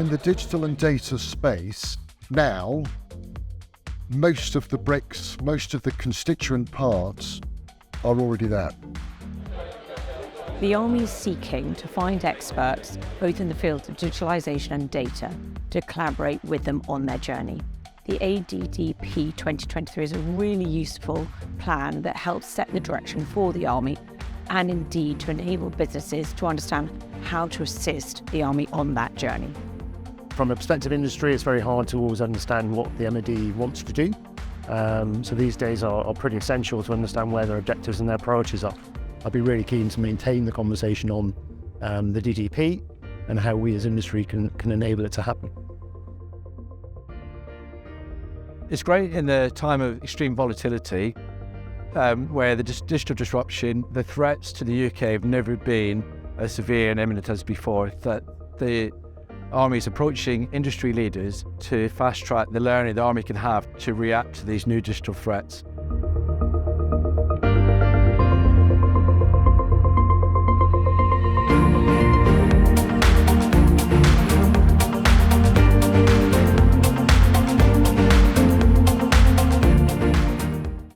in the digital and data space, now, most of the bricks, most of the constituent parts are already there. The Army is seeking to find experts, both in the fields of digitalisation and data, to collaborate with them on their journey. The ADDP 2023 is a really useful plan that helps set the direction for the Army and indeed to enable businesses to understand how to assist the Army on that journey. From a perspective of industry, it's very hard to always understand what the MOD wants to do. So these days are pretty essential to understand where their objectives and their priorities are. I'd be really keen to maintain the conversation on the DDP and how we as industry can enable it to happen. It's great in the time of extreme volatility, where the digital disruption, the threats to the UK have never been as severe and imminent as before, that the Army is approaching industry leaders to fast track the learning the Army can have to react to these new digital threats.